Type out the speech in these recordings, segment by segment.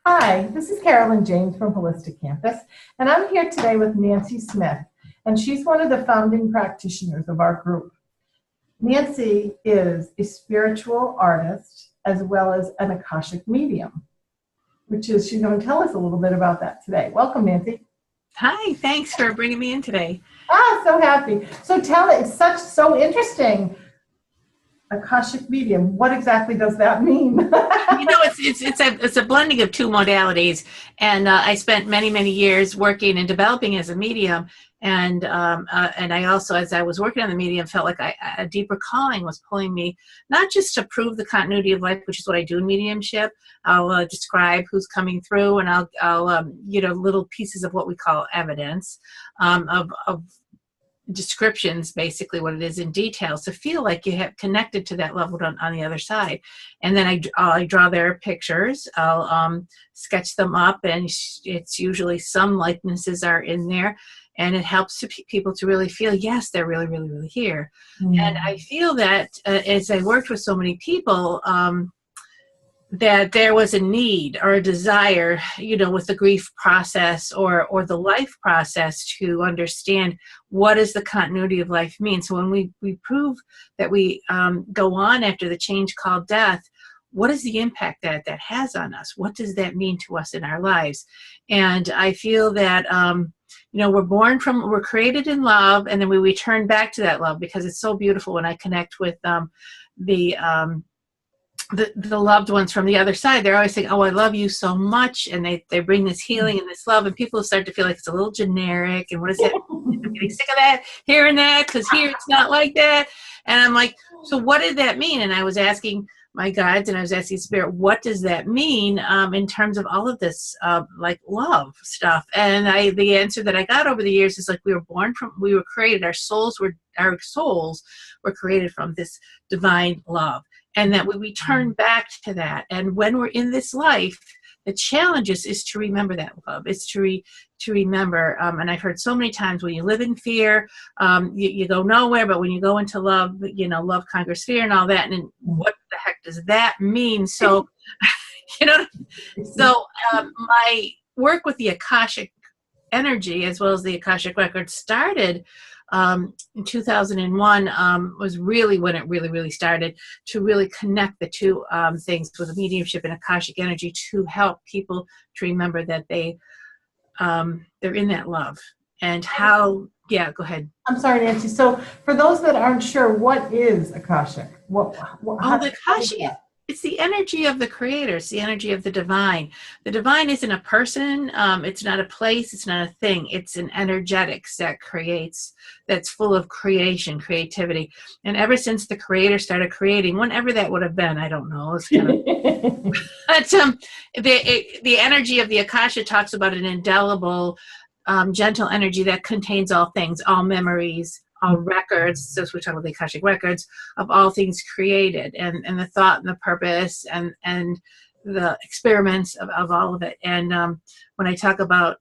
Hi, this is Carolyn Jaymes from Holistic Campus, and I'm here today with Nancy Smith, and she's one of the founding practitioners of our group. Nancy is a spiritual artist as well as an Akashic medium, which is, she's going to tell us a little bit about that today. Welcome, Nancy. Hi, thanks for bringing me in today. So happy. So tell it, it's so interesting. Akashic medium, what exactly does that mean? It's a blending of two modalities, and I spent many years working and developing as a medium, and I also, as I was working on the medium, felt like a deeper calling was pulling me, not just to prove the continuity of life, which is what I do in mediumship. I'll describe who's coming through, and I'll little pieces of what we call evidence of descriptions, basically what it is in detail, to feel like you have connected to that level on the other side. And then I draw their pictures. I'll sketch them up, and it's usually some likenesses are in there, and it helps people to really feel, yes, they're really here. And I feel that as I worked with so many people, that there was a need or a desire, with the grief process or the life process, to understand what does the continuity of life mean. So when we prove that we go on after the change called death, what is the impact that has on us? What does that mean to us in our lives? And I feel that, we're created in love, and then we return back to that love, because it's so beautiful when I connect with the loved ones from the other side. They're always saying, oh, I love you so much, and they bring this healing and this love, and people start to feel like it's a little generic, and what is that? I'm getting sick of that, hearing that, because here it's not like that. And I'm like, so what did that mean? And I was asking my guides, and I was asking Spirit, what does that mean in terms of all of this like love stuff? And the answer that I got over the years is, like, we were created, our souls were created from this divine love, and that we return back to that. And when we're in this life, the challenge is to remember that love. It's to remember, and I've heard so many times, when you live in fear, you go nowhere, but when you go into love, love conquers fear and all that. And what the heck does that mean? So, my work with the Akashic energy, as well as the Akashic record, started in 2001, was really when it really started to really connect the two things, with the mediumship and Akashic energy, to help people to remember that they're in that love. And how, yeah, go ahead. I'm sorry, Nancy. So for those that aren't sure, what is Akashic? The Akashic, it's the energy of the creator. It's the energy of the divine. The divine isn't a person. It's not a place. It's not a thing. It's an energetics that creates, that's full of creativity. And ever since the creator started creating, whenever that would have been, I don't know. It's kind of, but the energy of the Akasha talks about an indelible, gentle energy that contains all things, all memories, all records. So we talk about the Akashic records of all things created, and the thought and the purpose and the experiments of all of it. And when I talk about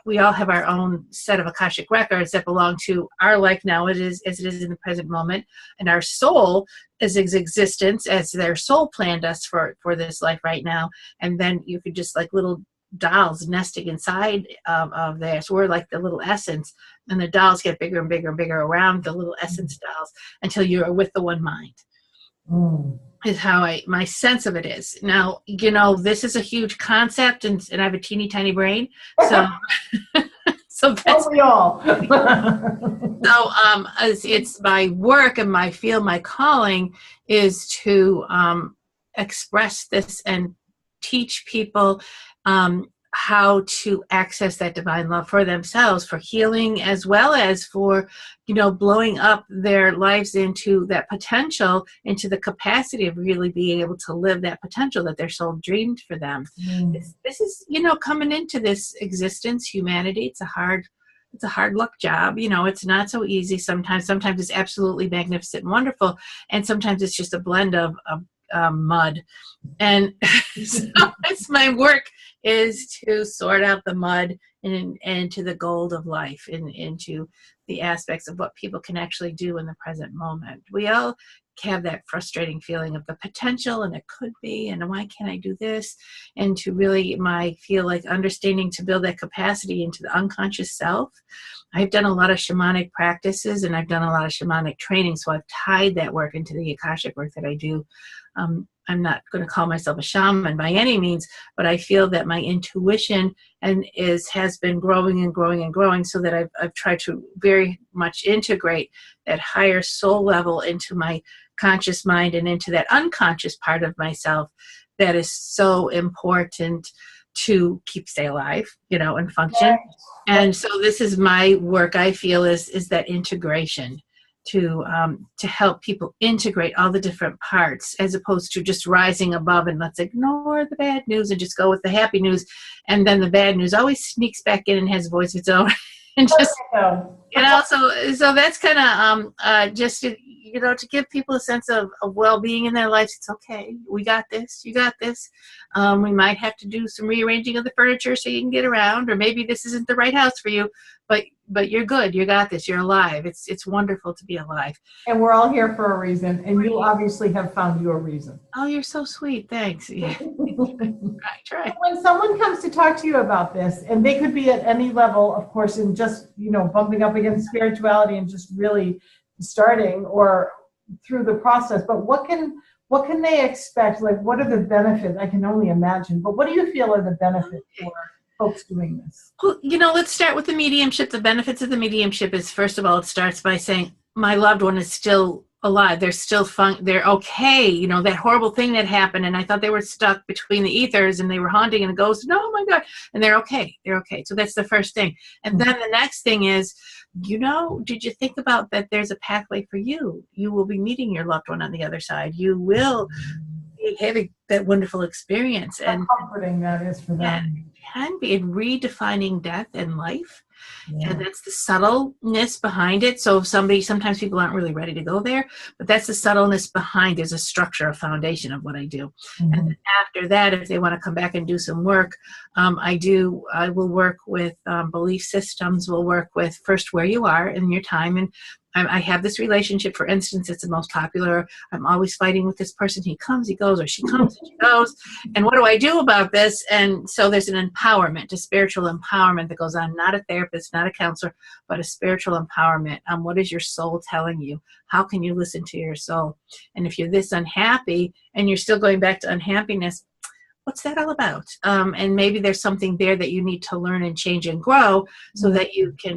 we all have our own set of Akashic records that belong to our life now, as it is in the present moment, and our soul is its existence as their soul planned us for this life right now. And then you could just, like little dolls nesting inside of there. So we're like the little essence, and the dolls get bigger and bigger and bigger around the little essence dolls until you're with the one mind. Is how my sense of it is. Now, this is a huge concept, and I have a teeny tiny brain, so so that's we all. So it's my work, and my calling is to express this and teach people how to access that divine love for themselves, for healing, as well as for, blowing up their lives into that potential, into the capacity of really being able to live that potential that their soul dreamed for them. This is, coming into this existence, humanity. It's a hard luck job. It's not so easy sometimes. Sometimes it's absolutely magnificent and wonderful, and sometimes it's just a blend of mud. And so it's my work is to sort out the mud and into the gold of life, and into the aspects of what people can actually do in the present moment. We all have that frustrating feeling of the potential and it could be, and why can't I do this? And to really feel like understanding to build that capacity into the unconscious self. I've done a lot of shamanic practices and I've done a lot of shamanic training. So I've tied that work into the Akashic work that I do. I'm not going to call myself a shaman by any means, but I feel that my intuition has been growing and growing and growing, so that I've tried to very much integrate that higher soul level into my conscious mind and into that unconscious part of myself that is so important to stay alive, and function. Right. And so this is my work, I feel, is that integration to help people integrate all the different parts, as opposed to just rising above and let's ignore the bad news and just go with the happy news. And then the bad news always sneaks back in and has a voice of its own. And just, so that's kind of just to give people a sense of well-being in their lives. It's okay. We got this. You got this. We might have to do some rearranging of the furniture so you can get around, or maybe this isn't the right house for you, but you're good. You got this. You're alive. It's wonderful to be alive. And we're all here for a reason, and you obviously have found your reason. Oh, you're so sweet. Thanks. Yeah. Right. When someone comes to talk to you about this, and they could be at any level, of course, and just, bumping up against spirituality and just really starting or through the process, but what can they expect? Like, what are the benefits? I can only imagine, but what do you feel are the benefits for folks doing this? Well, let's start with the mediumship. The benefits of the mediumship is, first of all, it starts by saying my loved one is still alive. They're still they're okay. That horrible thing that happened, and I thought they were stuck between the ethers and they were haunting and a ghost. No, oh my God. And they're okay. They're okay. So that's the first thing. And then the next thing is, did you think about that there's a pathway for you? You will be meeting your loved one on the other side. You will be having that wonderful experience. How comforting that is for them. It can be redefining death and life. Yeah. And that's the subtleness behind it. So sometimes people aren't really ready to go there, but that's the subtleness behind. There's a structure, a foundation of what I do. Mm-hmm. And then after that, if they want to come back and do some work, I will work with belief systems. We'll work with first where you are in your time. And I have this relationship, for instance, it's the most popular. I'm always fighting with this person. He comes, he goes, or she comes and she goes. And what do I do about this? And so there's an empowerment, a spiritual empowerment that goes on, not a therapist, not a counselor, but a spiritual empowerment. What is your soul telling you? How can you listen to your soul? And if you're this unhappy and you're still going back to unhappiness, what's that all about? And maybe there's something there that you need to learn and change and grow so that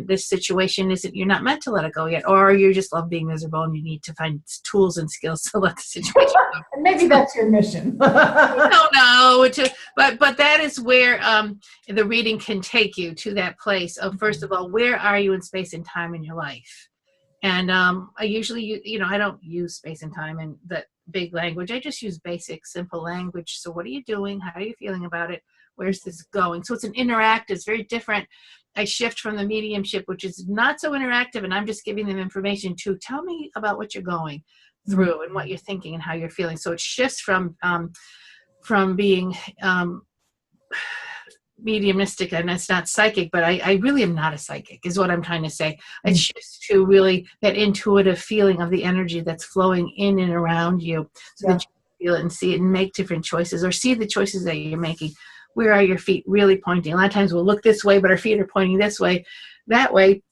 this situation you're not meant to let it go yet, or you just love being miserable and you need to find tools and skills to let the situation go. And maybe that's your mission. No, but that is where the reading can take you to that place of, first of all, where are you in space and time in your life? And I usually, I don't use space and time and that big language. I just use basic, simple language. So what are you doing? How are you feeling about it? Where's this going? So it's an interactive, it's very different. I shift from the mediumship, which is not so interactive, and I'm just giving them information to tell me about what you're going through and what you're thinking and how you're feeling. So it shifts from being mediumistic, and it's not psychic, but I really am not a psychic is what I'm trying to say. It shifts to really that intuitive feeling of the energy that's flowing in and around you, so that you can feel it and see it and make different choices, or see the choices that you're making. Where are your feet really pointing? A lot of times we'll look this way, but our feet are pointing this way, that way,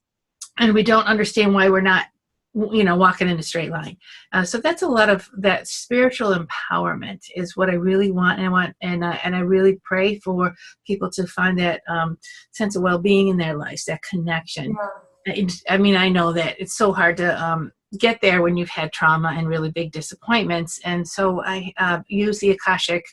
and we don't understand why we're not walking in a straight line. So that's a lot of that spiritual empowerment is what I really want. And I really pray for people to find that sense of well-being in their lives, that connection. Yeah. I know that it's so hard to get there when you've had trauma and really big disappointments. And so I use the Akashic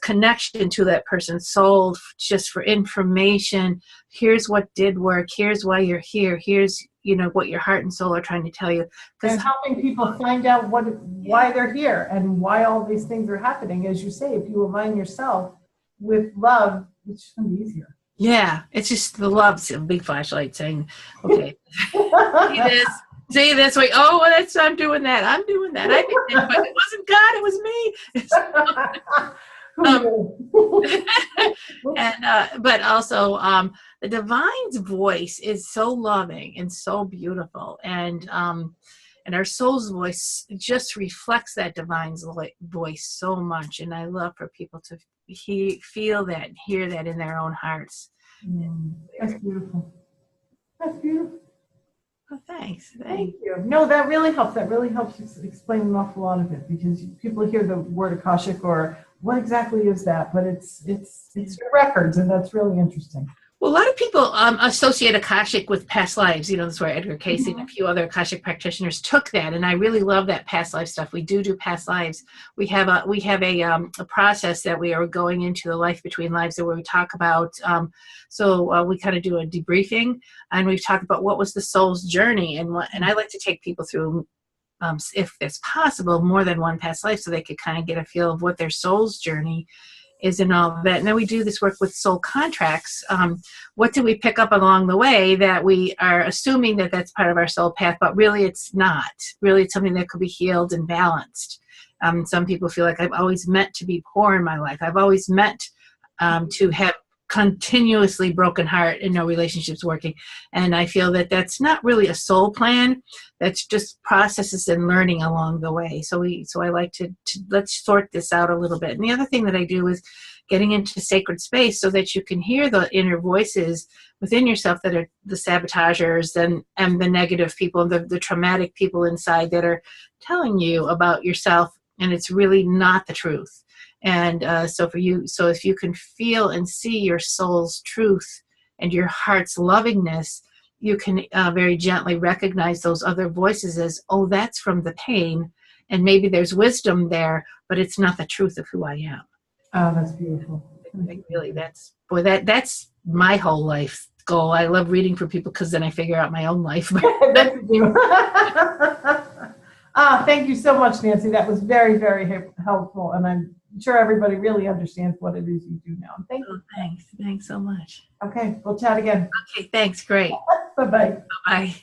connection to that person's soul just for information. Here's what did work. Here's why you're here. Here's what your heart and soul are trying to tell you. And helping people find out why they're here and why all these things are happening. As you say, if you align yourself with love, it's going to be easier. Yeah, it's just the love's a big flashlight saying, okay, see this way. Oh, well, I'm doing that. I'm doing that. I did that, but it wasn't God. It was me. But also the divine's voice is so loving and so beautiful, and And our soul's voice just reflects that divine voice so much. And I love for people to feel that and hear that in their own hearts. That's beautiful. That's beautiful. Well, thanks. Thank you. No, that really helps. That really helps explain an awful lot of it, because people hear the word Akashic or what exactly is that, but it's your records, and that's really interesting. Well, a lot of people associate Akashic with past lives. You know, that's where Edgar Cayce and a few other Akashic practitioners took that, and I really love that past life stuff. We do past lives. We have a process that we are going into, the life between lives, where we talk about. We kind of do a debriefing, and we talk about what was the soul's journey, and I like to take people through, if it's possible, more than one past life, so they could kind of get a feel of what their soul's journey is and all that. And then we do this work with soul contracts. What do we pick up along the way that we are assuming that that's part of our soul path, but really it's not. Really, it's something that could be healed and balanced. Some people feel like I've always meant to be poor in my life. I've always meant to have continuously broken heart and no relationships working. And I feel that that's not really a soul plan. That's just processes and learning along the way. So I like to let's sort this out a little bit. And the other thing that I do is getting into sacred space so that you can hear the inner voices within yourself that are the sabotagers and the negative people, the traumatic people inside that are telling you about yourself, and it's really not the truth. And so if you can feel and see your soul's truth and your heart's lovingness, you can very gently recognize those other voices as, oh, that's from the pain, and maybe there's wisdom there, but it's not the truth of who I am. Oh, that's beautiful. Really, that's my whole life goal. I love reading for people because then I figure out my own life. Thank you so much, Nancy. That was very, very helpful, and I'm sure everybody really understands what it is you do now. Thank you. Thanks so much. Okay, we'll chat again. Okay, thanks. Great. Bye-bye. Bye-bye.